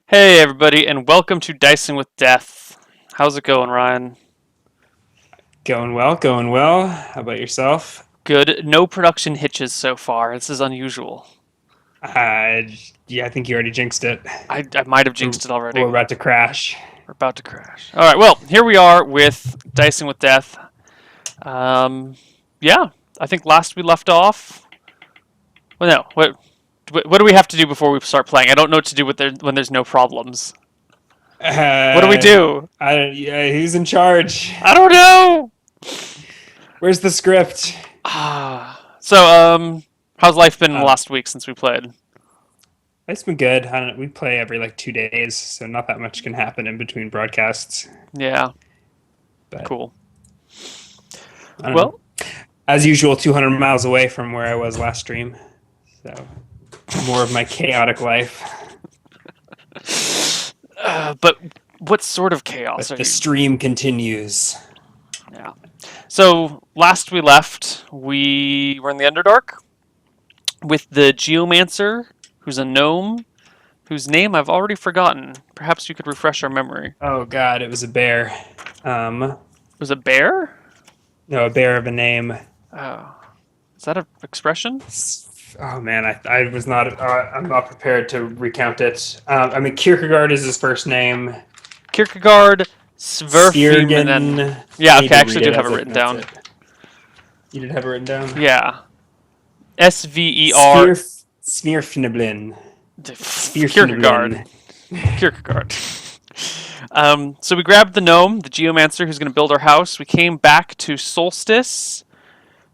Hey everybody, and welcome to Dicing with Death. How's it going, Ryan? Going well, going well. How about yourself? Good. No production hitches so far. This is unusual. Uh, yeah, I think you already jinxed it. I might have We're, jinxed it already. we're about to crash. We're about to crash. All right. Well, here we are with Dicing with Death. Um, yeah. I think last we left off. Well, no. What do we have to do before we start playing? I don't know what to do when there's no problems. What do we Uh, do? yeah, who's in charge? I don't know. Where's the script? So, how's life been in the Um, last week since we played? it's been good. I don't, we play every like 2 days, so not that much can happen in between broadcasts. Yeah. But Cool. I don't know. Well, As usual, 200 miles away from where I was last stream. So more of my chaotic life. but what sort of chaos But are the you? stream continues. Yeah. So last we left, we were in the Underdark with the Geomancer, who's a gnome, whose name I've already forgotten. Perhaps you could refresh our memory. Oh God, it was a bear. Um, Was it bear? no, a bear of a name. Oh, is that an expression? Oh man, I was not. I'm not prepared to recount it. I mean, Kierkegaard is his first name. Kierkegaard Sverfimenen. Spiergen. Yeah. I need Okay, I to actually read do it have as it I written pronounce down. it. You did have it written down. Yeah. SVER. Spear Smearfniblin. Kierkegaard. Spearfniblin. Kierkegaard. So we grabbed the gnome, the geomancer, who's going to build our house. We came back to Solstice,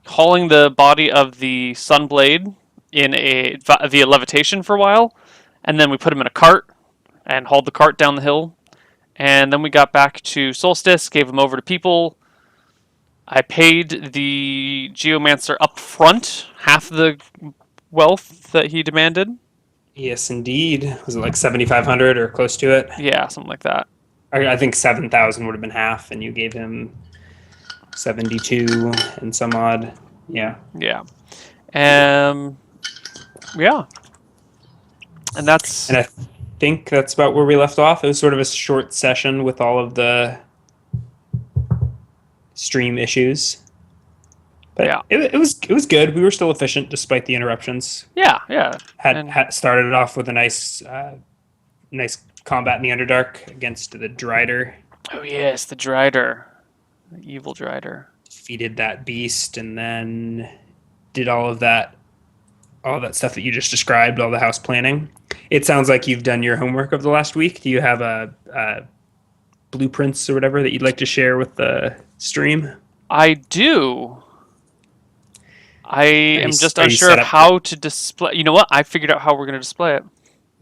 hauling the body of the Sunblade in via levitation for a while, and then we put him in a cart and hauled the cart down the hill. And then we got back to Solstice, gave him over to people. I paid the geomancer up front half the wealth that he demanded. Yes, indeed. Was it like 7,500 or close to it? Yeah, something like that. I think 7,000 would have been half, and you gave him 72 and some odd. Yeah. Yeah. Um, yeah, and that's And I think that's about where we left off. It was sort of a short session with all of the stream issues, but yeah, it was good. We were still efficient despite the interruptions. yeah, and Had started off with a nice combat in the Underdark against the Drider. oh yes, the Drider, the evil Drider. Defeated that beast, and then did all that stuff that you just described, all the house planning. It sounds like you've done your homework of the last week. Do you have a blueprints or whatever that you'd like to share with the stream? I do. I Are you am just are you unsure set of up? Do how to display. You know what? I figured out how we're going to display it.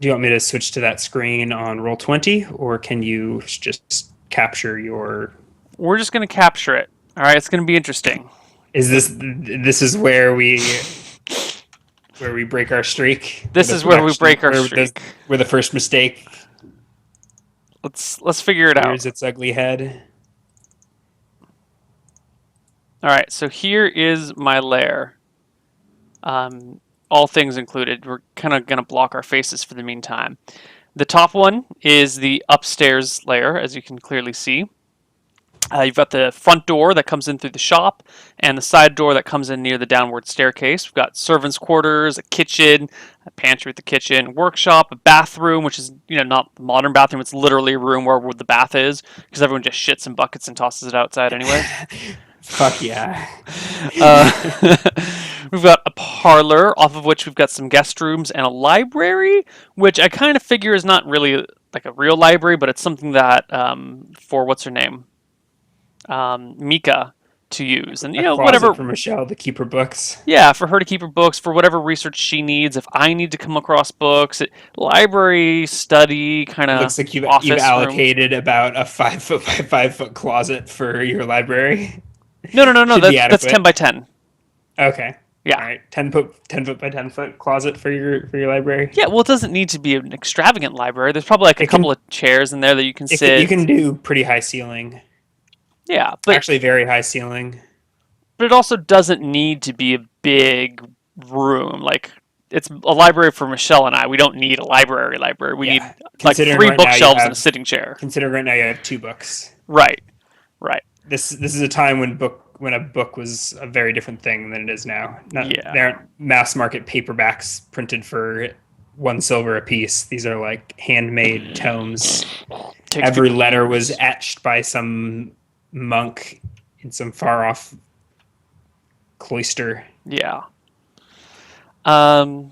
you want me to switch to that screen on roll 20, or can you just capture your? We're just going to capture it. All right, it's going to be interesting. Is this is where we break our streak? Where This the is where we production break our where streak. the first mistake Let's figure it out. rears its ugly head. All right, so here is my lair. All things included. We're kind of going to block our faces for the meantime. The top one is the upstairs layer, as you can clearly see. You've got the front door that comes in through the shop, and the side door that comes in near the downward staircase. We've got servants' quarters, a kitchen, a pantry with the kitchen, workshop, a bathroom, which is not the modern bathroom. It's literally a room where the bath is, because everyone just shits in buckets and tosses it outside anyway. Fuck yeah. Uh, we've got a parlor, off of which we've got some guest rooms and a library, which I kind of figure is not really like a real library, but it's something that for what's her name, Mika, to use, and A whatever. closet for Michelle to keep her books. Yeah, for her to keep her books, for whatever research she needs. If I need to come across books, library, study, kind It of looks like you've office room. allocated about a 5 foot by 5 foot closet for your library. No, no, no, no. Should be That's adequate. 10 by 10. Okay. All Yeah. right. 10 foot by 10 foot closet for your library. Yeah, well, it doesn't need to be an extravagant library. There's probably like a It couple can of chairs in there that you can you sit. can do pretty high ceiling. Yeah, but Actually, very high ceiling. it also doesn't need to be a big room. Like it's a library for Michelle and I. We don't need a library. We need Yeah. like Considering three right now you bookshelves and a have sitting chair. considering right now you have 2 books. Right. Right. This is a time when a book was a very different thing than it is now. Not Yeah. There aren't mass market paperbacks printed for 1 silver a piece. These are like handmade tomes. Takes Every people letter was years. etched by some monk in some far off cloister. Yeah. Um,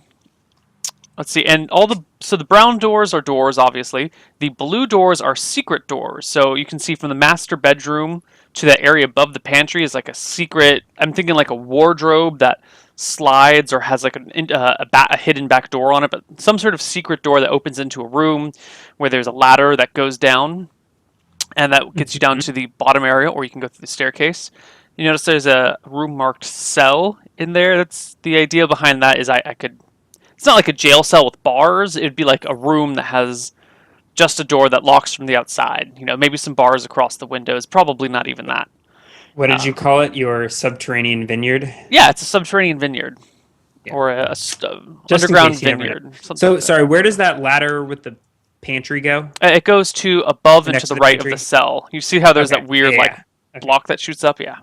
let's see. And the brown doors are doors, obviously. The blue doors are secret doors. So you can see from the master bedroom to that area above the pantry is like a secret. I'm thinking like a wardrobe that slides or has like a hidden back door on it, but some sort of secret door that opens into a room where there's a ladder that goes down, and that gets you down Mhm. to the bottom area, or you can go through the staircase. You notice there's a room marked cell in there. That's the idea behind that. Is I could. It's not like a jail cell with bars. It'd be like a room that has just a door that locks from the outside. Maybe some bars across the windows. Probably not even that. What did you Uh, call it? Your subterranean vineyard? yeah, it's a subterranean vineyard Yeah. or Just in underground case, you never know. vineyard, something So like that. sorry, where does that ladder with the pantry go? It goes to above and to Next to the the right of the pantry? cell. You see how there's Okay. that Yeah, weird yeah, like yeah. Okay. block that shoots up? Yeah.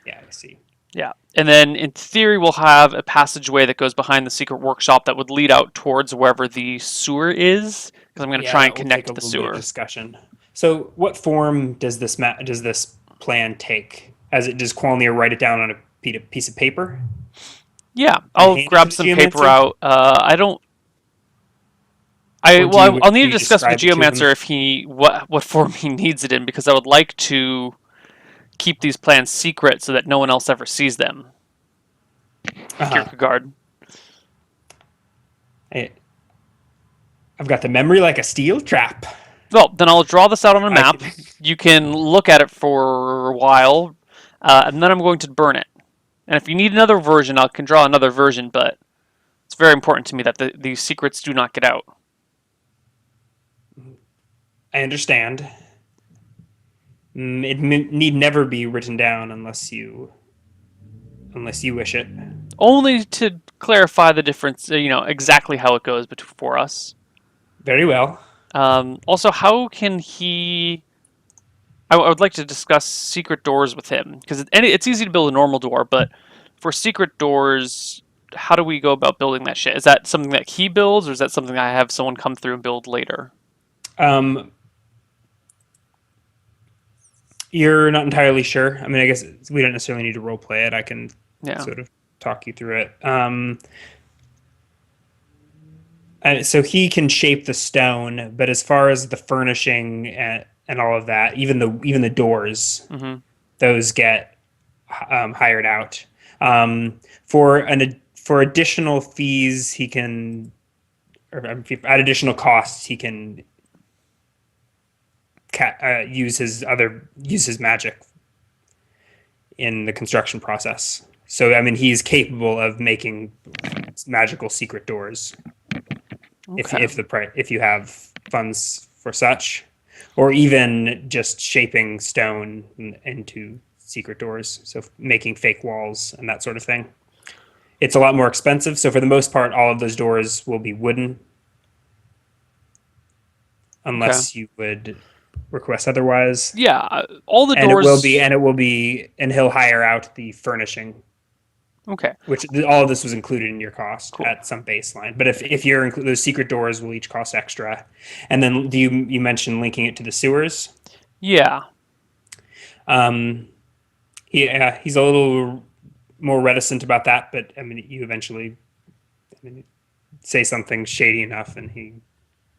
Yeah, I see. Yeah. And then in theory, we'll have a passageway that goes behind the secret workshop that would lead out towards wherever the sewer is, because I'm going to Yeah, try and that will take connect a the little bit of sewer. discussion. So, what form does this plan take? Does Qualneer write it down on a piece of paper Yeah, and I'll hand it to grab the some paper geomancer, out. I don't. or I'll need do to you discuss with describe the it to him? geomancer if what form he needs it in, because I would like to keep these plans secret so that no one else ever sees them. Uh-huh. Kierkegaard. I, I've got the memory like a steel trap. Well, then I'll draw this out on a I map. can. You can look at it for a while, and then I'm going to burn it. And if you need another version, I can draw another version, but it's very important to me that these secrets do not get out. I understand. It need never be written down unless you wish it. Only to clarify the difference, exactly how it goes for us. Very well. Also, how can he? I would like to discuss secret doors with him because it's easy to build a normal door, but for secret doors, how do we go about building that shit? Is that something that he builds, or is that something I have someone come through and build later? Um, you're not entirely sure. I mean, I guess we don't necessarily need to role play it. I can Yeah. sort of talk you through it. So he can shape the stone, but as far as the furnishing and all of that, even the doors, Hmm. those get hired out. For additional fees, he can, or at additional costs, he can use his magic in the construction process. So I mean, he's capable of making magical secret doors Okay. if you have funds for such, or even just shaping stone into secret doors. So making fake walls and that sort of thing. It's a lot more expensive. So for the most part, all of those doors will be wooden, Okay. unless you would request otherwise. Yeah. All the And it will be, doors. and it will be, and he'll hire out the furnishing, Okay. which all of this was included in your cost Cool. at some baseline. But if you're those secret doors will each cost extra. And then you mentioned linking it to the sewers? Yeah. Um, he's a little more reticent about that, but I mean, you eventually, I mean, say something shady enough, and he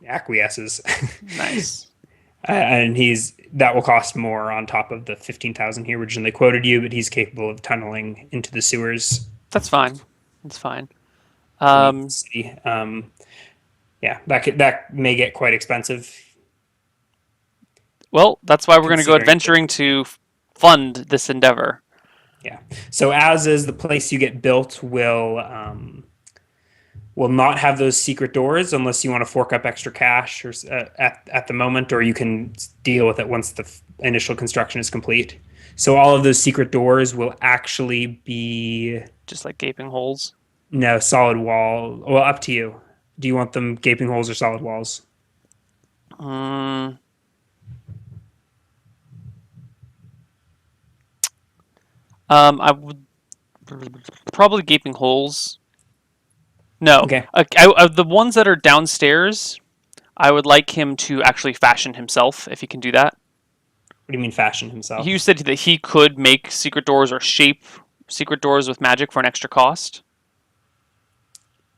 acquiesces. Nice. And that will cost more on top of the 15,000 he originally quoted you, but he's capable of tunneling into the sewers That's fine. That's fine. beneath the Um, city. Yeah, that may get quite expensive, well, that's why we're going to go considering that. adventuring to fund this endeavor. Yeah. So as is, the place you get built will not have those secret doors unless you want to fork up extra cash or at the moment, or you can deal with it once the initial construction is complete. So all of those secret doors will actually be Just like gaping holes. No, solid wall. Well, up to you. Do you want them gaping holes or solid walls? Mm, I would probably gaping holes. No, Okay. the ones that are downstairs, I would like him to actually fashion himself if he can do that. What do you mean fashion You himself? said that he could make secret doors or shape secret doors with magic for an extra cost.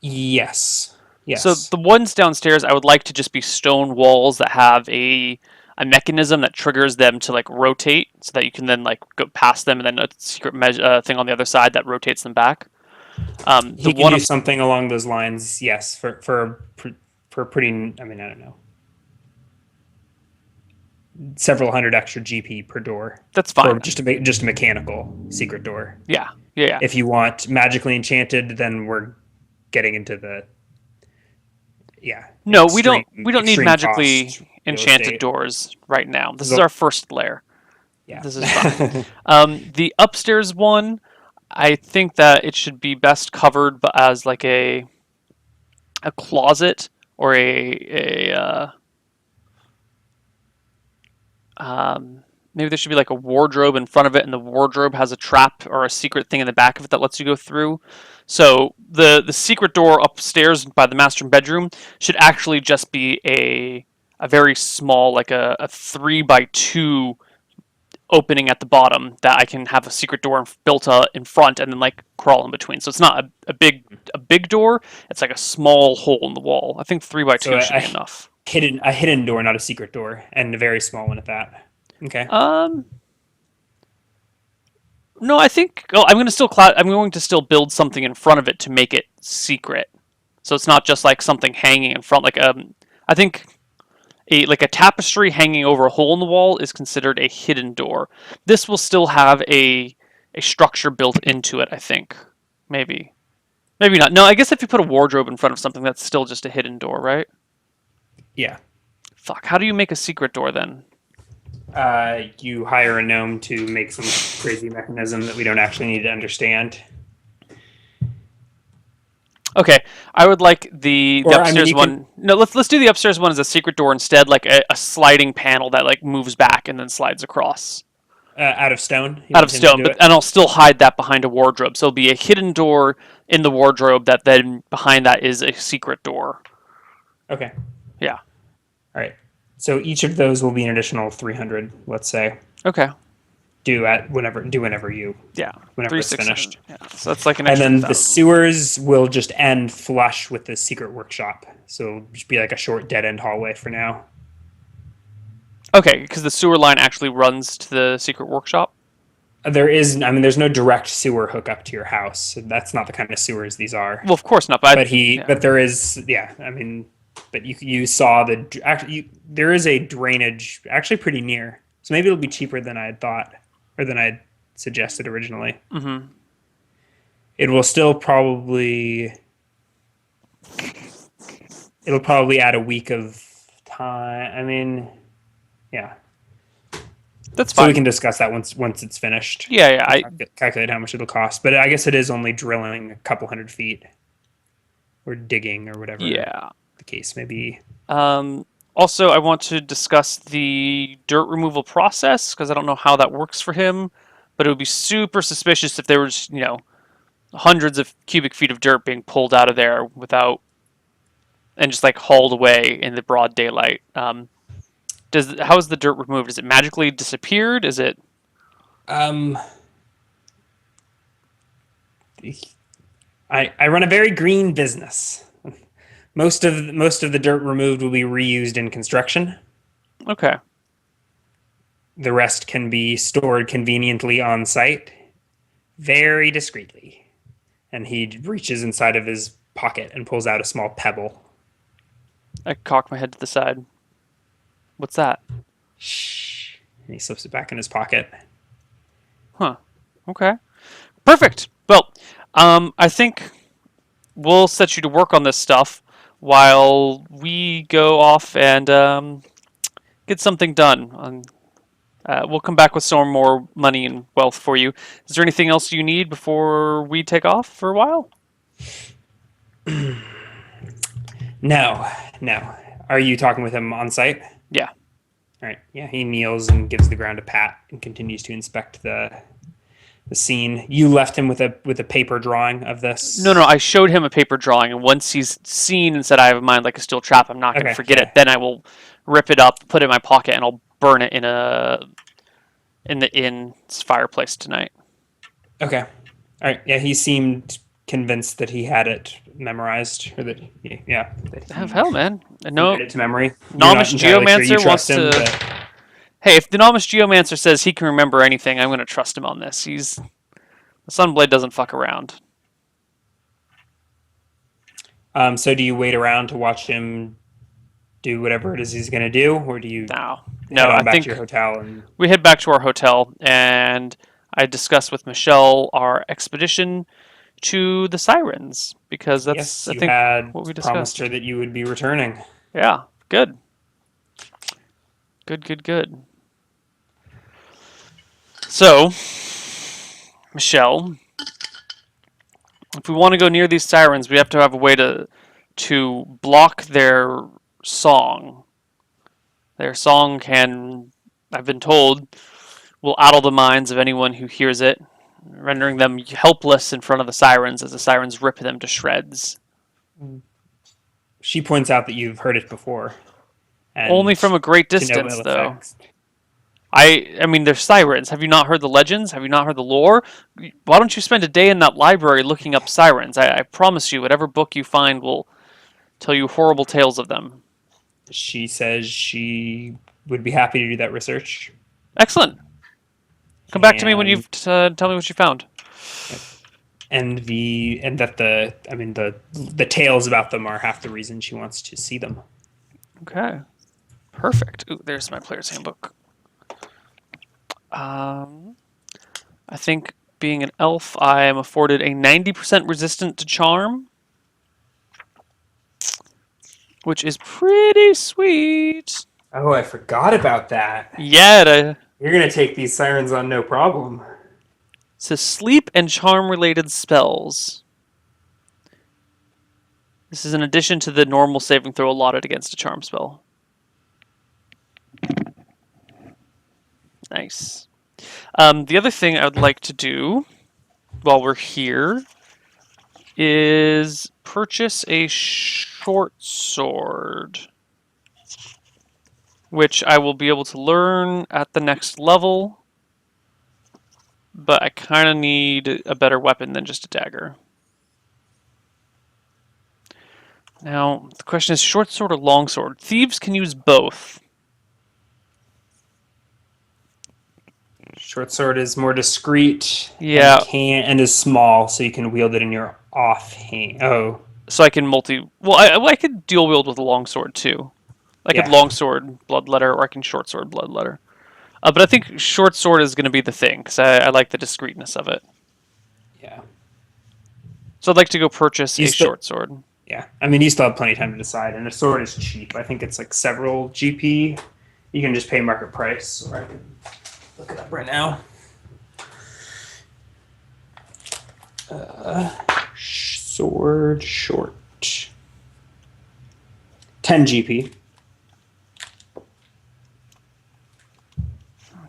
Yes. So Yes. the ones downstairs, I would like to just be stone walls that have a mechanism that triggers them to like rotate, so that you can then like go past them, and then a secret thing on the other side that rotates them back. The He can one do up, something along those lines. Yes, for pretty. I mean, I don't know, several hundred extra GP per door that's for fine. just a mechanical secret door. Yeah, yeah, yeah. If you want magically enchanted, then we're getting into the yeah No, extreme we don't need extreme magically cost real enchanted estate. doors right now. This is The our first layer. yeah. This is fine. The upstairs one, I think that it should be best covered as like a closet or maybe there should be like a wardrobe in front of it, and the wardrobe has a trap or a secret thing in the back of it that lets you go through. So the secret door upstairs by the master bedroom should actually just be a very small, like a 3 by 2 opening at the bottom that I can have a secret door built in front and then like crawl in between. So it's not a big door. It's like a small hole in the wall. I think 3 by 2 so should be enough. a hidden door, not a secret door, and a very small one at that. Okay. Um, no, I think I'm going to still build something in front of it to make it secret. So it's not just like something hanging in front. I think a tapestry hanging over a hole in the wall is considered a hidden door. This will still have a structure built into it. I think maybe not. No, I guess if you put a wardrobe in front of something, that's still just a hidden door, right? Yeah. Fuck. How do you make a secret door then? You hire a gnome to make some crazy mechanism that we don't actually need to understand. Okay, I would like the Or I mean, upstairs you can one. No, let's do the upstairs one as a secret door instead, like a sliding panel that like moves back and then slides across out of stone. You out of want him to stone. do But it. and I'll still hide that behind a wardrobe, so it'll be a hidden door in the wardrobe that then behind that is a secret door. Okay. Yeah. All right. So each of those will be an additional 300. Let's say Okay. do Yeah. whenever Three it's six finished. seven. Yeah. So that's like an And extra then the 1,000. sewers will just end flush with the secret workshop. So it'll just be like a short dead end hallway for now. Okay, because the sewer line actually runs to the secret workshop. I mean, there's no direct sewer hookup to your house. That's not the kind of sewers these are. Well, of course not. But yeah. But there is, yeah. I mean, but you saw there is a drainage actually pretty near. So maybe it'll be cheaper than I had thought, or than I had suggested originally. Mm-hmm. It will still probably, it'll probably add a week of time. I mean, yeah. That's So we fine. can discuss that once it's finished. Yeah, yeah. Calculate how much it'll cost. But I guess it is only drilling a couple hundred feet or digging or whatever Yeah. the case may be. Also, I want to discuss the dirt removal process because I don't know how that works for him, but it would be super suspicious if there was, hundreds of cubic feet of dirt being pulled out of there without and just like hauled away in the broad daylight. How is the dirt removed? Is it magically disappeared? Is it? Um, I run a very green business. Most of the dirt removed will be reused in construction. Okay. The rest can be stored conveniently on site, very discreetly. And he reaches inside of his pocket and pulls out a small pebble. I cock my head to the side. What's that? Shh. And he slips it back in his pocket. Huh. Okay. Perfect. Well, I think we'll set you to work on this stuff while we go off and get something done. We'll come back with some more money and wealth for you. Is there anything else you need before we take off for a while? No, no. Are you talking with him on site? Yeah. All right. Yeah, he kneels and gives the ground a pat and continues to inspect the scene. You left him with a paper drawing of No, no, this. I showed him a paper drawing, and once he's seen and said, I have a mind like a steel trap, I'm not going to Okay. forget it. Yeah. Then I will rip it up, put it in my pocket, and I'll burn it in the inn's fireplace tonight. Okay. All right. Yeah, he seemed convinced that he had it memorized, or that yeah, that Have he hell, man. committed No, it to memory. You're not Nomish entirely sure you Geomancer trust wants him, to. but Hey, if the Nomish Geomancer says he can remember anything, I'm going to trust him on this. The Sunblade doesn't fuck around. so do you wait around to watch him do whatever it is he's going to do, or do you No, no, head I on back to your think hotel and we head back to our hotel, and I discuss with Michelle our expedition to the Sirens because that's, yes, I you think, had what we promised discussed. her that you would be returning. Yeah, good, good, good, good. So, Michelle, if we want to go near these sirens, we have to have a way to block their song. Their song can, I've been told, will addle the minds of anyone who hears it, rendering them helpless in front of the sirens as the sirens rip them to shreds. She points out that you've heard it before Only and from a great to no distance, ill though. effect. I mean, they're sirens. Have you not heard the legends? Have you not heard the lore? Why don't you spend a day in that library looking up sirens? I promise you, whatever book you find will tell you horrible tales of them. She says she would be happy to do that research. Excellent. Come back to me when And you've tell me what you found. and that the tales about them are half the reason she wants to see them. Okay. Perfect. Ooh, there's my player's handbook. Um, I think being an elf, I am afforded a 90% resistant to charm, which is pretty sweet. Oh, I forgot about that. Yeah, You're gonna take these sirens on no problem. to sleep and charm related spells. This is in addition to the normal saving throw allotted against a charm spell. Nice. The other thing I would like to do while we're here is purchase a short sword, which I will be able to learn at the next level, but I kind of need a better weapon than just a dagger. Now, the question is short sword or long sword? Thieves can use both. Short sword is more discreet Yeah, and is small, so you can wield it in your offhand. Oh, so I can Well, I could dual wield with a long sword too. I could yeah, long sword bloodletter, or I can short sword bloodletter. But I think short sword is going to be the thing because I like the discreetness of it. yeah. So I'd like to go purchase You a still, short sword. yeah. I mean, you still have plenty of time to decide, and a sword is cheap. I think it's like several GP. You can just pay market price, or I can look it up right now. Sword short. 10 GP.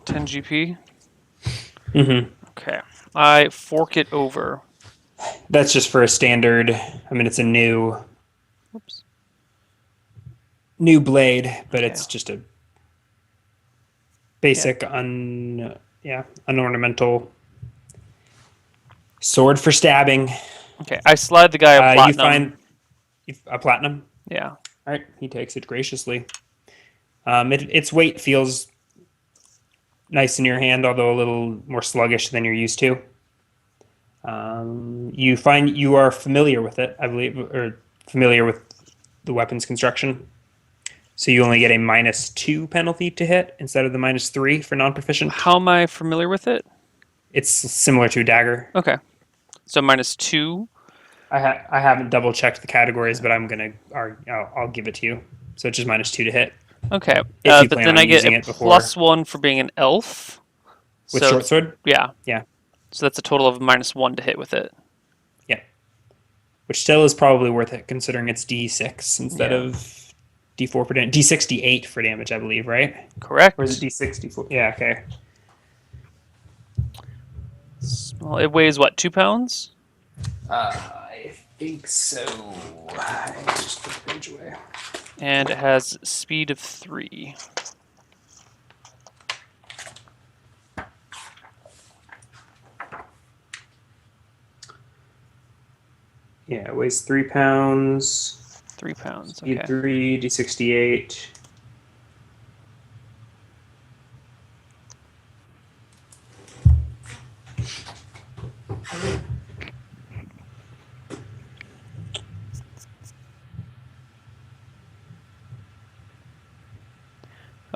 10 GP. Mm-hmm. Okay, I fork it over. That's just for a standard. I mean, it's a Whoops. new blade, but Okay. it's just a Yeah. basic unornamental sword for stabbing. Okay, I slide the guy a You platinum. find a platinum. Yeah. All right, he takes it graciously. Its weight feels nice in your hand, although a little more sluggish than you're used to. You find you are familiar with it, I believe, or familiar with the weapon's construction. So you only get a -2 penalty to hit instead of the -3 for non-proficient. How am I familiar with it? It's similar to a dagger. Okay. So -2. I haven't double checked the categories, but I'll give it to you. So it's just -2 to hit Okay. if you But plan then on I get using a it before +1 for being an elf. with So short sword. yeah. Yeah, So that's a total of -1 to hit with it. yeah. which still is probably worth it considering it's D6 instead Yeah. of D4 for damage. D68 for damage, I believe, right? Or is it Correct. D64? Yeah, okay. Well, it weighs what, 2 pounds? I think so. I just put the page away. And it has speed of 3. Yeah, it weighs 3 pounds. 3 pounds. Speed Okay. 3, D68.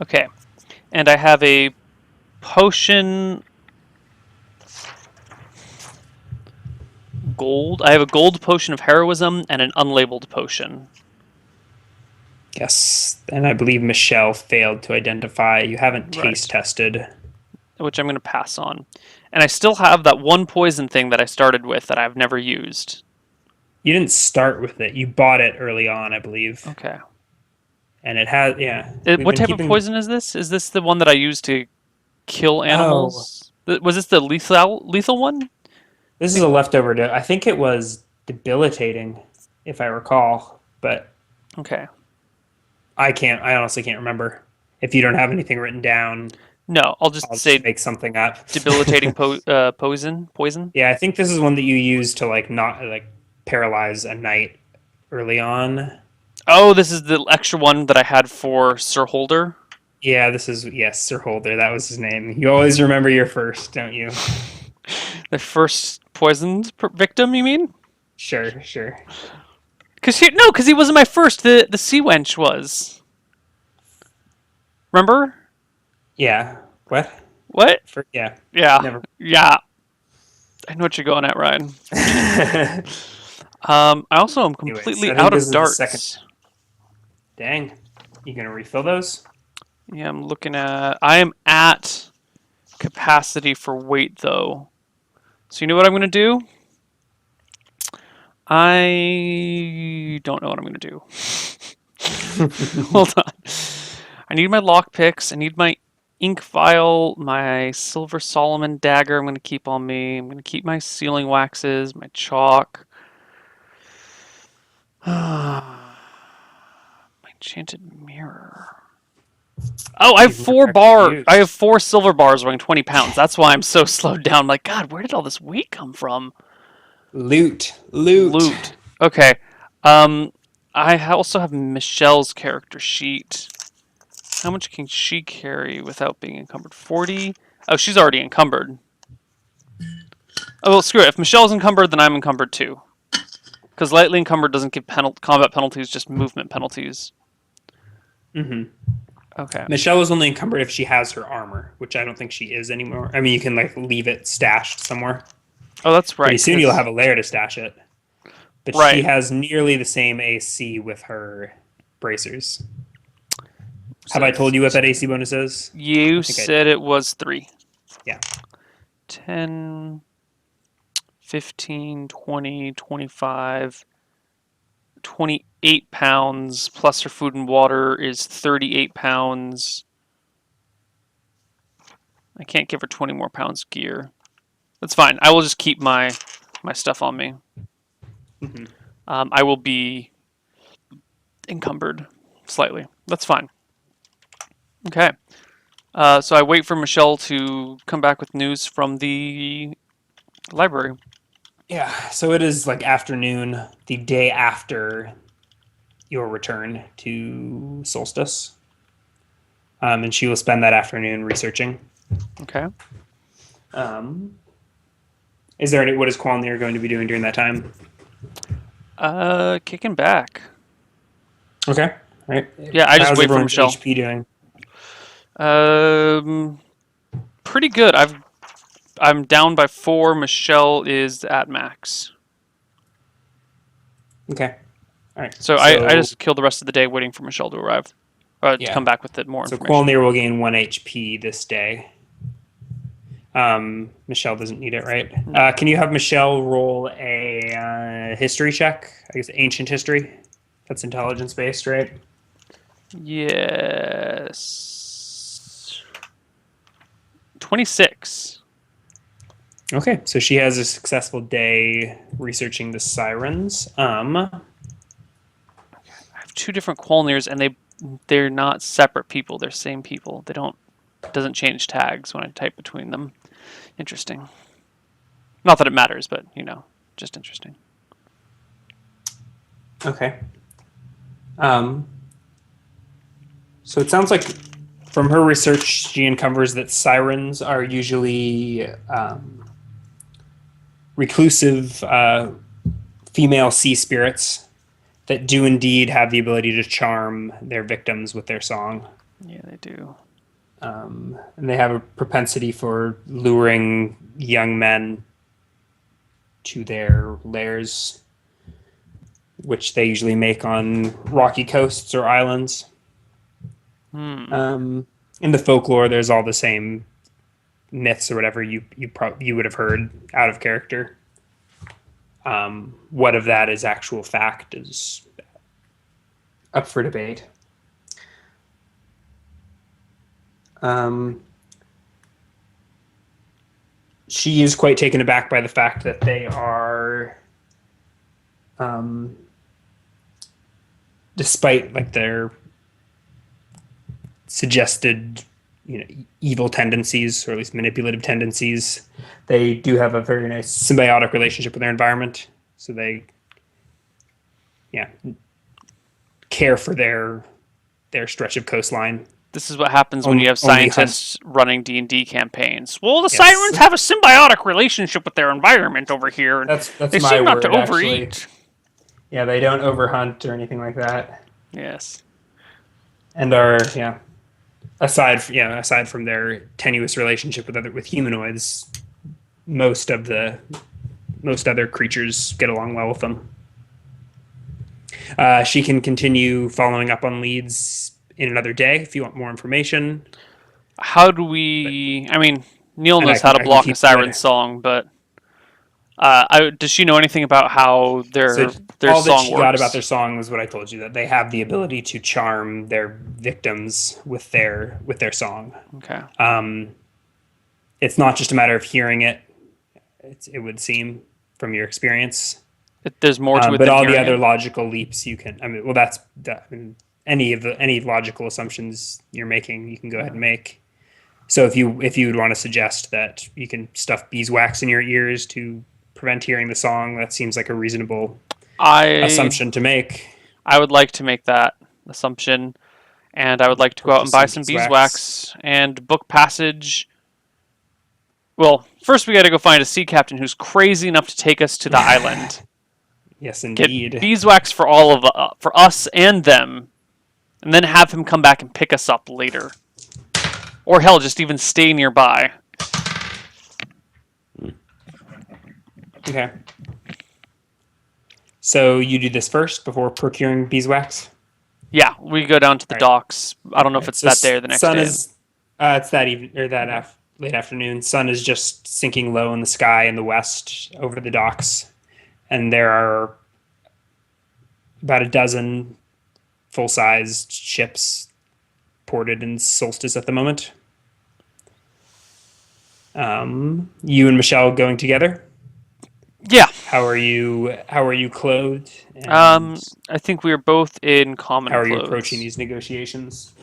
Okay. And I have a potion gold. I have a gold potion of heroism and an unlabeled potion. Yes, and I believe Michelle failed to identify. You haven't taste Right. tested. Which I'm going to pass on. And I still have that one poison thing that I started with that I've never used. You didn't start with it. You bought it early on, I believe. Okay. And it has, yeah. We've What been type of keeping. poison is this? Is this the one that I use to kill Oh, animals? Was this the lethal one? I this is think. a leftover. I think it was debilitating, if I recall, but Okay. I honestly can't remember. If you don't have anything written down, No, I'll just I'll just say make something up. debilitating poison. Poison. Yeah, I think this is one that you use to like not like paralyze a knight early on. Oh, this is the extra one that I had for Sir Holder. Yeah, this is yes, Sir Holder. That was his name. You always remember your first, don't you? The first poisoned victim, you mean? Sure, sure. Because he wasn't my first. The sea wench was. Remember? Yeah. What? What? Yeah. Yeah, Never. yeah. I know what you're going at, Ryan. I also am Anyways, I completely think out this of is the second. darts. Dang. You gonna refill those? Yeah, I'm looking at. I am at capacity for weight though. So you know what I'm gonna do? I don't know what I'm gonna do. Hold on. I need my lock picks. I need my ink vial, my silver Solomon dagger. I'm gonna keep on me. I'm gonna keep my sealing waxes, my chalk. My enchanted mirror. Oh, I have You've never four actually bar. I have used. 4 silver bars weighing 20 pounds. That's why I'm so slowed down. I'm like, God, where did all this weight come from? Loot. Loot. Loot. Okay. Um, I also have Michelle's character sheet. How much can she carry without being encumbered? 40. Oh, she's already encumbered. Oh, well, screw it. If Michelle's encumbered, then I'm encumbered too. Because lightly encumbered doesn't give combat penalties, just movement penalties. Hmm. Okay. Michelle is only encumbered if she has her armor, which I don't think she is anymore. I mean, you can like leave it stashed somewhere. Oh, that's right. Pretty soon you'll have a lair to stash it. But she Right. has nearly the same AC with her bracers. Have So I told you what that AC bonus is? you I think I said it was 3. yeah. 10, 15, 20, 25, 28 pounds plus her food and water is 38 pounds. I can't give her 20 more pounds gear. That's fine. I will just keep my stuff on me. Hmm. I will be encumbered slightly. That's fine. Okay. So I wait for Michelle to come back with news from the library. Yeah, so it is like afternoon, the day after your return to Solstice. And she will spend that afternoon researching. Okay. Um, is there any, what is Qualneer going to be doing during that time? Kicking back. Okay, all right. Yeah, I just How's wait for everyone's Michelle. HP doing? Um, Pretty good. I'm down by 4. Michelle is at max. Okay, all right. So I So just killed the rest of the day waiting for Michelle to arrive. To yeah, come back with it more so information. Qualneer will gain 1 HP this day. Michelle doesn't need it, right? No. Can you have Michelle roll a history check? I guess ancient history. That's intelligence based, right? Yes. 26. Okay, so she has a successful day researching the sirens. I have two different Qualneers, and they're not separate people. They're same people. They don't doesn't change tags when I type between them. Interesting. Not that it matters, but just interesting. Okay. Um, so it sounds like from her research, she uncovers that sirens are usually reclusive female sea spirits that do indeed have the ability to charm their victims with their song. Yeah, they do. And they have a propensity for luring young men to their lairs, which they usually make on rocky coasts or islands. In the folklore, there's all the same myths or whatever you would have heard out of character. What of that is actual fact is up for debate. She is quite taken aback by the fact that they are, despite like their suggested, evil tendencies or at least manipulative tendencies, they do have a very nice symbiotic relationship with their environment. So they, yeah, care for their stretch of coastline. This is what happens when you Only, have only hunt. scientists running D&D campaigns. Well, the Yes, sirens have a symbiotic relationship with their environment over here, and that's they my seem not to word actually. overeat. Yeah, they don't overhunt or anything like that, Yes. and are aside from their tenuous relationship with humanoids, most other creatures get along well with them. She can continue following up on leads in another day if you want more information. How do we? I mean, Neil And knows how to I can block a keep good. siren song, but does she know anything about how So their all that song she got about works? their song was what I told you, that they have the ability to charm their victims with their song. Okay. It's not just a matter of hearing it. It would seem from your experience. There's more to it But than all the hearing other it. logical leaps you can. I mean, well, any logical assumptions you're making, you can go ahead and make. So if you would want to suggest that you can stuff beeswax in your ears to prevent hearing the song, that seems like a reasonable I assumption to make. I would like to make that assumption, and I would like to go out and Purchase buy some some beeswax. beeswax and book passage. Well, first we got to go find a sea captain who's crazy enough to take us to the island. Yes, Get indeed. beeswax for for us and them, and then have him come back and pick us up later. Or hell, just even stay nearby. Okay. So you do this first before procuring beeswax. Yeah, we go down to the All right. docks. I don't know All if right. it's So that day or the next sun day. is it's that evening or late afternoon. Sun is just sinking low in the sky in the west over the docks, and there are about a dozen full-sized ships ported in Solstice at the moment. You and Michelle going together. Yeah. How are you clothed? Um, And I think we are both in common how are you approaching clothes. these negotiations?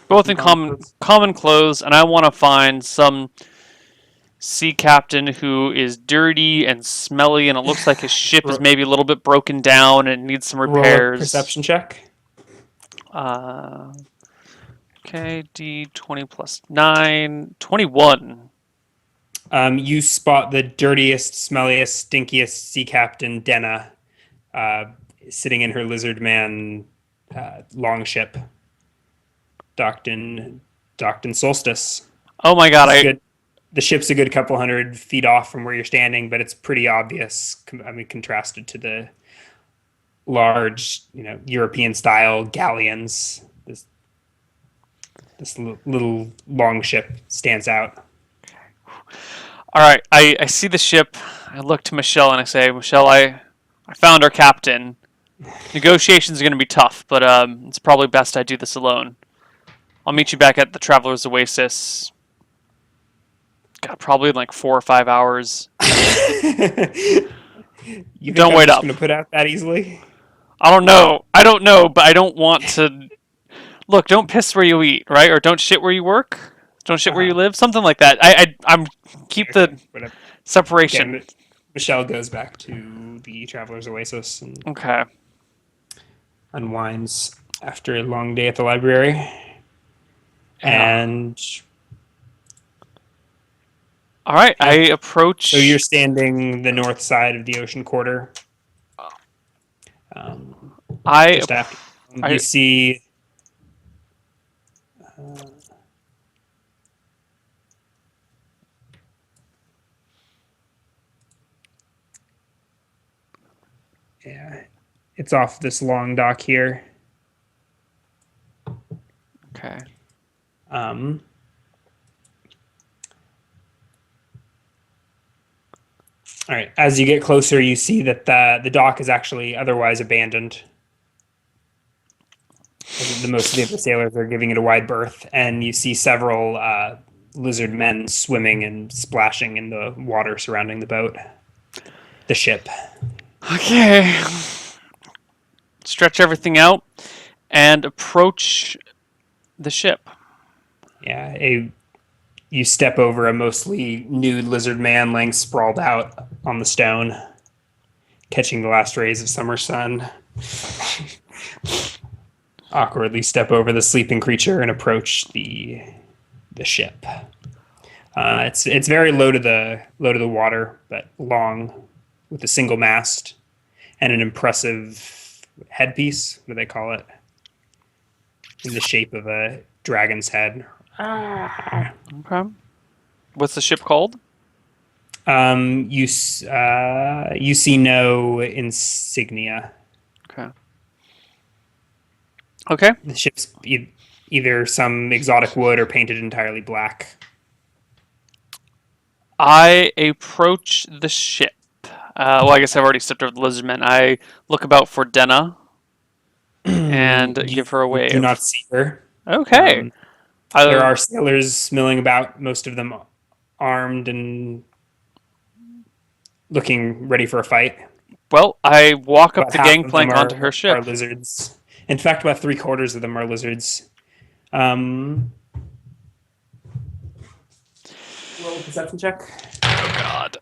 Both Both in in common common clothes. common clothes, and I want to find some sea captain who is dirty and smelly, and it looks like his ship is Ro- maybe a little bit broken down and needs some Roll a repairs. perception check. Uh, okay, D20 plus 9, 21. You spot the dirtiest, smelliest, stinkiest sea captain, Denna, uh, sitting in her lizard man longship, docked in Solstice. Oh my god, It's good. The ship's a good couple 100 feet off from where you're standing, but it's pretty obvious. I mean, contrasted to the large, European style galleons. This little long ship stands out. All right, I see the ship. I look to Michelle and I say, Michelle, I found our captain. Negotiations are going to be tough, but it's probably best I do this alone. I'll meet you back at the Traveler's Oasis. God, probably in like 4 or 5 hours. You think Don't I'm wait just up. going to put out that easily? I don't know. I don't know, but I don't want to. Look, don't piss where you eat, right? Or don't shit where you work. Don't shit where you Uh-huh. live. Something like that. I'm Okay, keep okay, the whatever. Okay, separation. Michelle goes back to the Traveler's Oasis and Okay. unwinds after a long day at the library. Yeah. And All right. I yeah, so you're approach. standing the north side of the ocean quarter. Um, I. just after you I. see. Uh, yeah, it's off this long dock here. Okay. Um, all right. As you get closer, you see that the dock is actually otherwise abandoned. The most of the other sailors are giving it a wide berth, and you see several lizard men swimming and splashing in the water surrounding the boat, the ship. Okay. Stretch everything out and approach the ship. Yeah, you step over a mostly nude lizard man laying sprawled out on the stone, catching the last rays of summer sun. Awkwardly step over the sleeping creature and approach the ship. It's very low to the water, but long, with a single mast and an impressive headpiece. What do they call it? In the shape of a dragon's head. Okay. What's the ship called? You see no insignia. Okay. Okay. The ship's either some exotic wood or painted entirely black. I approach the ship. Well, I guess I've already stepped over the lizardmen. I look about for Denna and You give her a do not wave. see her. Okay. Um, there I, are sailors milling about, most of them armed and looking ready for a fight. well, I walk up About the half of them gangplank onto her are ship. lizards. In fact, about three-quarters of them are lizards. Um, roll a perception check. Oh god.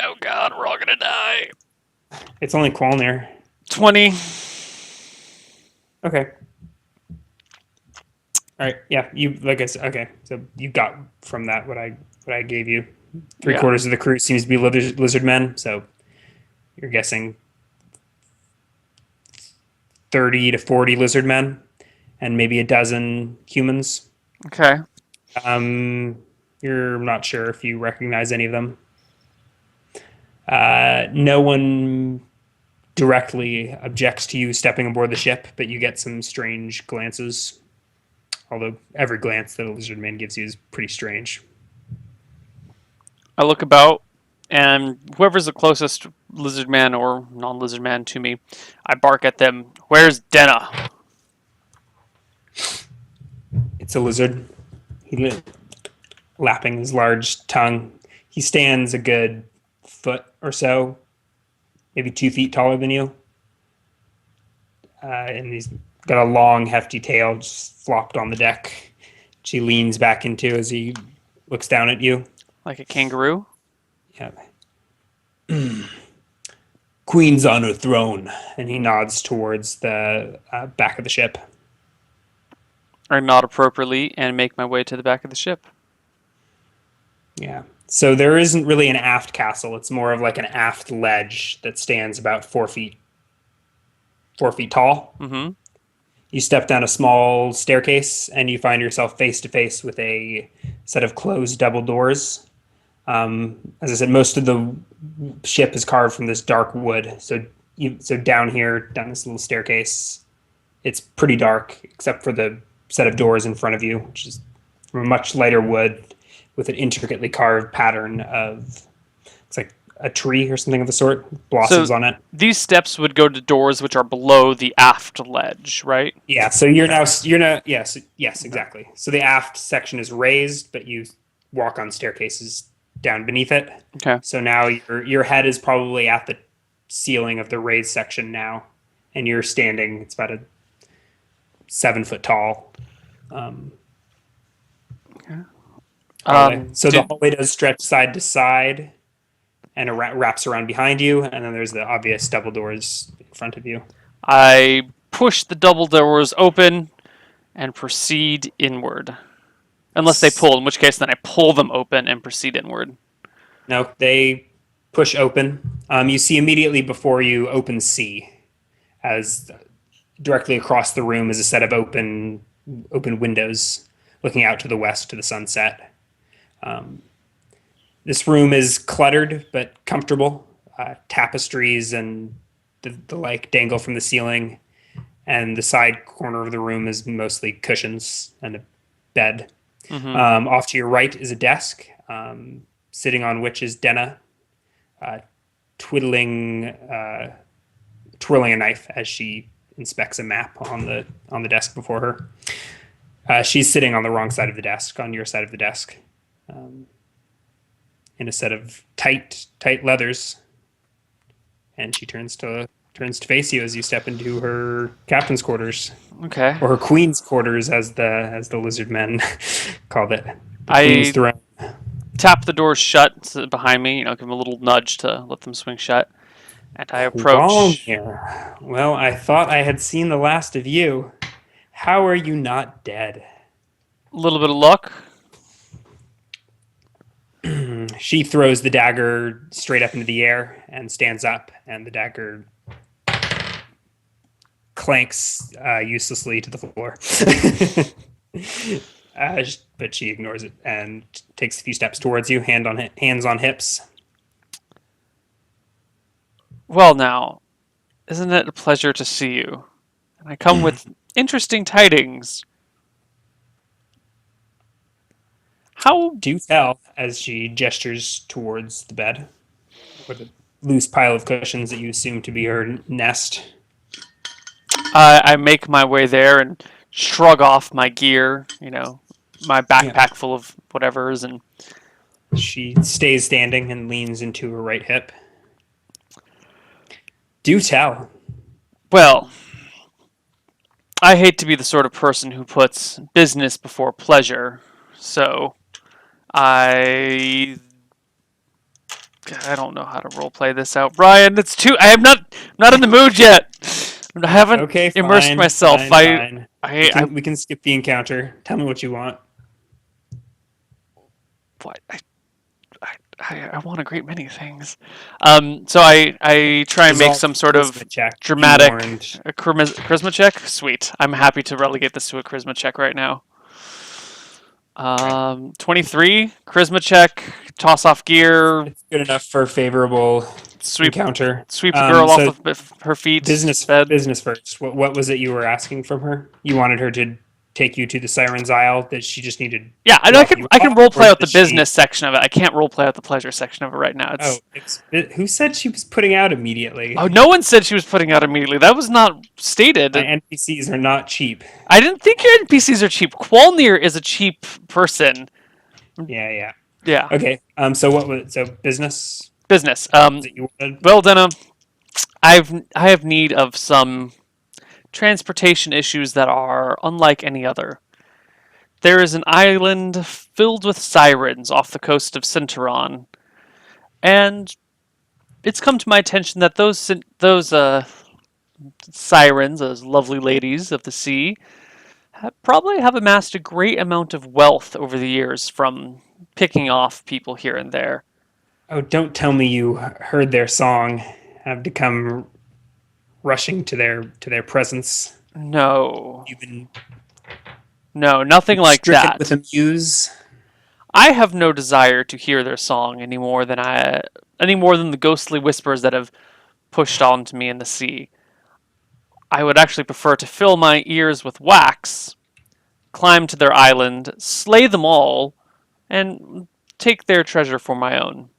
Oh god, we're all gonna die. It's only Qualneer. 20. Okay. All right. Yeah. You like I said. Okay. So you got from that what I gave you. Three Yeah. quarters of the crew seems to be lizard men. So you're guessing 30 to 40 lizard men, and maybe a dozen humans. Okay. Um, you're not sure if you recognize any of them. No one directly objects to you stepping aboard the ship, but you get some strange glances. Although every glance that a lizard man gives you is pretty strange. I look about, and whoever's the closest lizard man or non lizard man to me, I bark at them. Where's Denna? It's a lizard. He lapping his large tongue. He stands a good foot or so, maybe 2 feet taller than you, and he's got a long, hefty tail just flopped on the deck. Which he leans back into as he looks down at you. Like a kangaroo? Yeah. Queen's on her throne, and he nods towards the back of the ship. I nod appropriately and make my way to the back of the ship. Yeah. So there isn't really an aft castle. It's more of like an aft ledge that stands about 4 feet tall. Mm-hmm. You step down a small staircase and you find yourself face to face with a set of closed double doors. As I said, most of the ship is carved from this dark wood. So down here, down this little staircase, it's pretty dark except for the set of doors in front of you, which is from a much lighter wood. with an intricately carved pattern of it's like a tree or something of the sort, So blossoms on it. these steps would go to doors which are below the aft ledge, right? Yeah, so you're now yes, Okay. exactly. So the aft section is raised, but you walk on staircases down beneath it. Okay. So now your head is probably at the ceiling of the raised section now, and you're standing. It's about a 7 foot tall hallway. So the Did hallway does stretch side to side, and it wraps around behind you, and then there's the obvious double doors in front of you. I push the double doors open and proceed inward? Unless they pull, in which case then I pull them open and proceed inward. No, they push open. You see immediately before you open C, as directly across the room is a set of open windows looking out to the west to the sunset. This room is cluttered but comfortable. Tapestries and the like dangle from the ceiling, and the side corner of the room is mostly cushions and a bed. Mm-hmm. Off to your right is a desk, sitting on which is Denna, uh, twiddling, twirling a knife as she inspects a map on the desk before her. She's sitting on the wrong side of the desk, on your side of the desk, in a set of tight leathers, and she turns to face you as you step into her captain's quarters, Okay. or her queen's quarters, as the lizard men called it, the queen's I throne. tap the doors shut behind me, give them a little nudge to let them swing shut. And I approach. Qualneer. Well, I thought I had seen the last of you. How are you not dead? A little bit of luck. She throws the dagger straight up into the air and stands up, and the dagger clanks uselessly to the floor. But she ignores it and takes a few steps towards you, hands on hips. Well, now, isn't it a pleasure to see you? And I come with interesting tidings. How Do tell, as she gestures towards the bed, with a loose pile of cushions that you assume to be her nest. I make my way there and shrug off my gear, my Yeah. backpack full of whatever's, and She stays standing and leans into her right hip. Do tell. well, I hate to be the sort of person who puts business before pleasure, so I I don't know how to roleplay this out, Brian. It's too. I'm not in the mood yet. I haven't Okay, immersed fine, myself. fine, fine. We I, I, can we can skip the encounter. Tell me what you want. what, I want a great many things. So I try and make Resolve some sort of charisma check. Be dramatic warned. charisma check. Sweet. I'm happy to relegate this to a charisma check right now. Okay. 23 charisma check. Toss off gear. It's good enough for a favorable Sweep encounter. sweep the girl off So of her feet. business Bed. business first. What was it you were asking from her? You wanted her to take you to the Sirens Isle, that she just needed Yeah, to drop you I can off, role or play out the did she? business section of it. I can't role play out the pleasure section of it right now. Oh, It's who said she was putting out immediately? Oh, no one said she was putting out immediately. That was not stated. My NPCs are not cheap. I didn't think your NPCs are cheap. Qualneer is a cheap person. Yeah, yeah. Yeah, Okay. So what was business? business. What was it you wanted? Well, Denham, I have need of some transportation issues that are unlike any other. There is an island filled with sirens off the coast of Cinteron, and it's come to my attention that those sirens, those lovely ladies of the sea, probably have amassed a great amount of wealth over the years from picking off people here and there. Oh, don't tell me you heard their song. Have to come rushing to their presence. No, You've been no, nothing like stricken with that. a muse. I have no desire to hear their song any more than the ghostly whispers that have pushed on to me in the sea. I would actually prefer to fill my ears with wax, climb to their island, slay them all, and take their treasure for my own.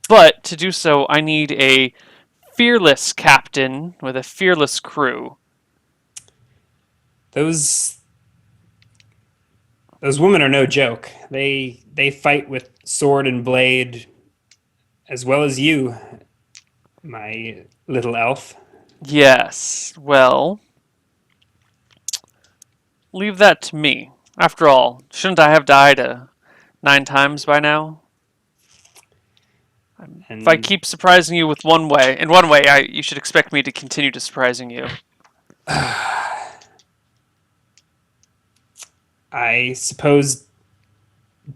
But to do so, I need a fearless captain with a fearless crew. those those women are no joke. They fight with sword and blade as well as you, my little elf. Yes, well, leave that to me. After all, shouldn't I have died 9 times by now? If I And keep surprising you with one way, in one way, you should expect me to continue to surprising you. I suppose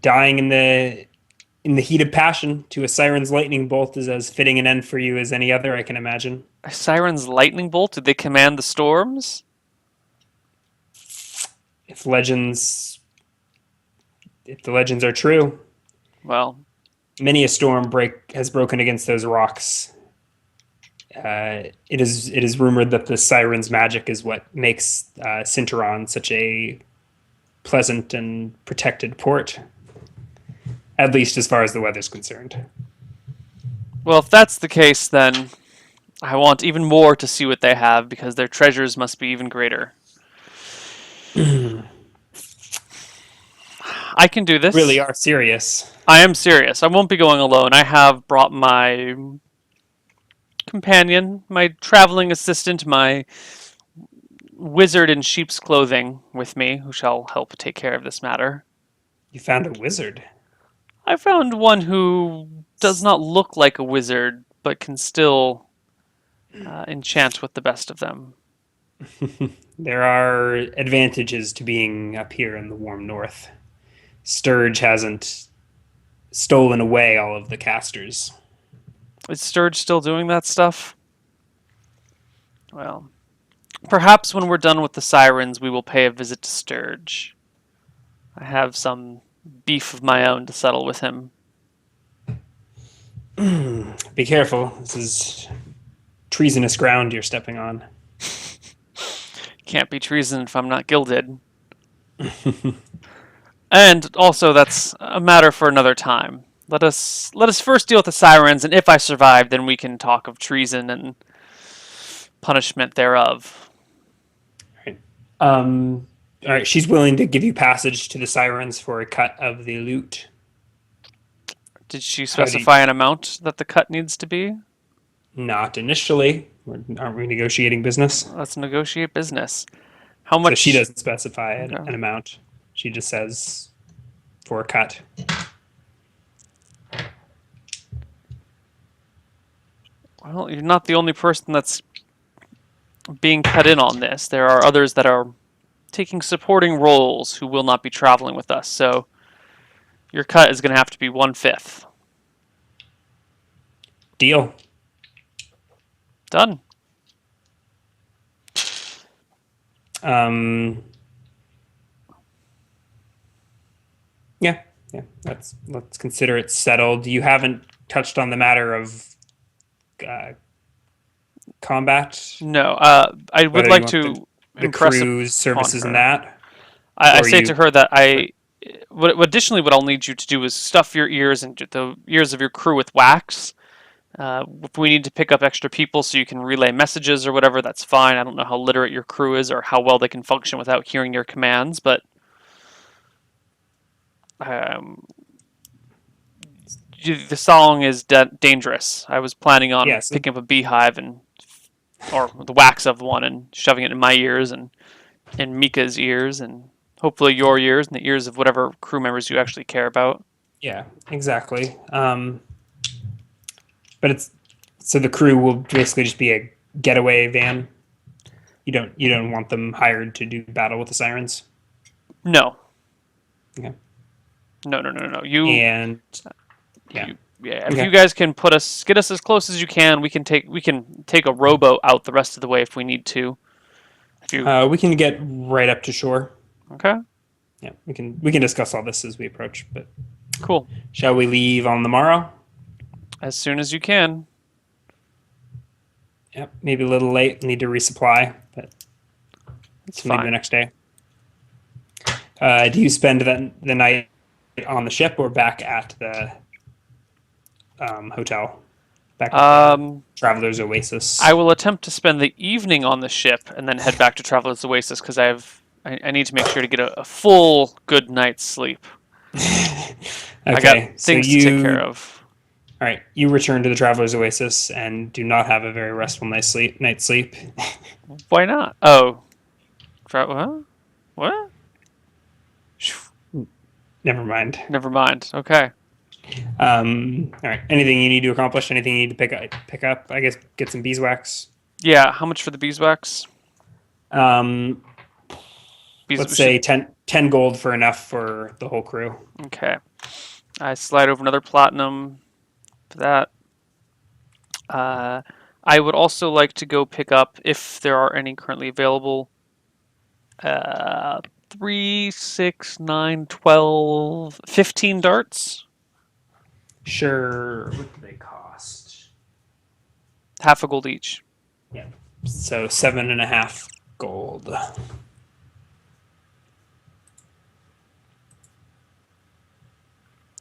dying in the heat of passion to a siren's lightning bolt is as fitting an end for you as any other I can imagine. A siren's lightning bolt? Did they command the storms? If legends if the legends are true, Well, many a storm break has broken against those rocks. It is rumored that the siren's magic is what makes Sinteron such a pleasant and protected port, at least as far as the weather's concerned. well, if that's the case, then I want even more to see what they have because their treasures must be even greater. I can do Really this. are serious. I am serious. I won't be going alone. I have brought my companion, my traveling assistant, my wizard in sheep's clothing with me, who shall help take care of this matter. You found a wizard. I found one who does not look like a wizard, but can still enchant with the best of them. There are advantages to being up here in the warm north. Sturge hasn't stolen away all of the casters. Is Sturge still doing that stuff? Well, perhaps when we're done with the Sirens, we will pay a visit to Sturge. I have some beef of my own to settle with him. Be careful. This is treasonous ground you're stepping on. Can't be treason if I'm not gilded. And also, that's a matter for another time. Let us first deal with the Sirens, and if I survive, then we can talk of treason and punishment thereof. Right. All right. She's willing to give you passage to the Sirens for a cut of the loot. Did she How do you, specify an amount that the cut needs to be? Not initially. Aren't we negotiating business? Let's negotiate business. How So she much? doesn't specify Okay. an amount. She just says for a cut. Well, you're not the only person that's being cut in on this. There are others that are taking supporting roles who will not be traveling with us. So your cut is going to have to be 1/5. Deal. Done. Um, yeah, yeah. Let's consider it settled. You haven't touched on the matter of uh, combat, No, I would whether you like want to the impress crew's upon services and her. that, I or say you. to her that additionally, what I'll need you to do is stuff your ears and the ears of your crew with wax. If we need to pick up extra people so you can relay messages or whatever, that's fine. I don't know how literate your crew is or how well they can function without hearing your commands, but um, the song is dangerous. I was planning on Yes, picking up a beehive or the wax of one and shoving it in my ears and in Mika's ears and hopefully your ears and the ears of whatever crew members you actually care about. yeah, exactly. But it's so the crew will basically just be a getaway van. You don't want them hired to do battle with the Sirens. No, Okay. no. You And yeah, yeah, if okay. you guys can get us as close as you can, we can take a rowboat out the rest of the way if we need to. If you We can get right up to shore. okay, Yeah, we can discuss all this as we approach. But cool. shall we leave on the morrow? As soon as you can. Yep, maybe a little late. Need to resupply, but It's maybe the fine. next day. Do you spend the night on the ship or back at the hotel? Back at the Um, Traveler's Oasis. I will attempt to spend the evening on the ship and then head back to Traveler's Oasis because I need to make sure to get a full good night's sleep. I got Okay, so things to take care you of. all right? You return to the Traveler's Oasis and do not have a very restful night's sleep. Why not? Oh, what? What? Never mind. Never mind. Okay. All right. Anything you need to accomplish? Anything you need to pick up? I guess get some beeswax. Yeah. How much for the beeswax? Um, Bees let's should. say 10 gold for enough for the whole crew. Okay. I slide over another platinum for that. I would also like to go pick up, if there are any currently available, 3, 6, 9, 12, 15 darts. Sure. What do they cost? Half a gold each. Yeah. So 7.5 gold.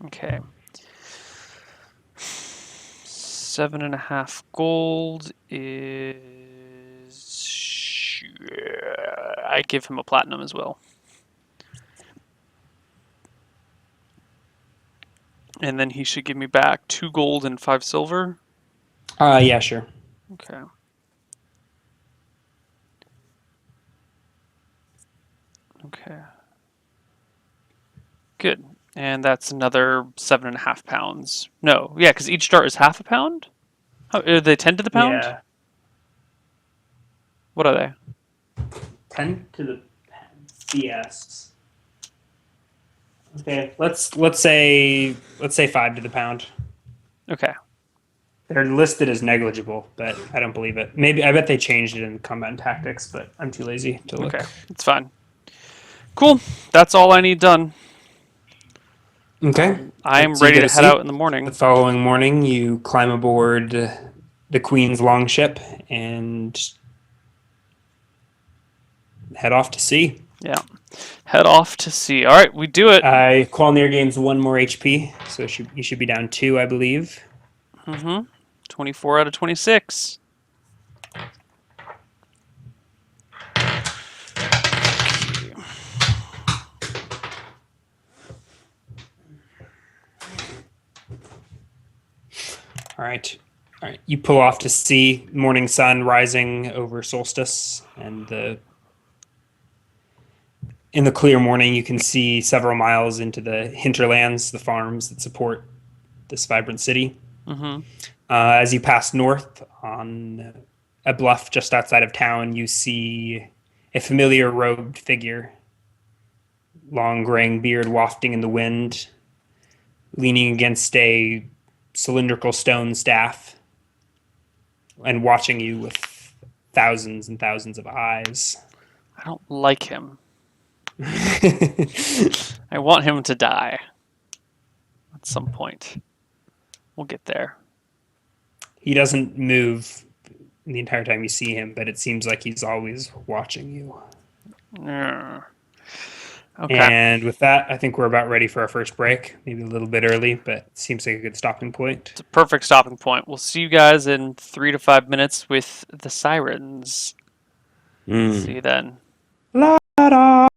Okay. 7.5 gold is. I give him a platinum as well. And then he should give me back 2 gold and 5 silver. Yeah, sure. Okay. Okay. Good. And that's another 7.5 pounds. No, yeah, because each dart is half a pound? How, are they 10 to the pound? Yeah. What are they? 10 to the BS. Okay. Let's say 5 to the pound. Okay. They're listed as negligible, but I don't believe it. Maybe I bet they changed it in combat and tactics, but I'm too lazy to look. Okay. It's fine. Cool. That's all I need done. Okay. I'm So you ready go to to head out sleep. in the The morning. following morning, you climb aboard the Queen's longship and head off to sea. Yeah. Head off to sea. All right, we do it. Qualneer gains 1 more HP, so you should be down 2, I believe. 24 out of 26. All right. All right. You pull off to sea, morning sun rising over solstice, and in the clear morning, you can see several miles into the hinterlands, the farms that support this vibrant city. As you pass north on a bluff just outside of town, you see a familiar robed figure, long graying beard wafting in the wind, leaning against a cylindrical stone staff and watching you with thousands and thousands of eyes. I don't like him. I want him to die at some point. We'll get there. He doesn't move the entire time you see him, but it seems like he's always watching you. Okay. And with that, I think we're about ready for our first break. Maybe a little bit early, but it seems like a good stopping point. It's a perfect stopping point. We'll see you guys in 3 to 5 minutes with the Sirens. See you then. La-da!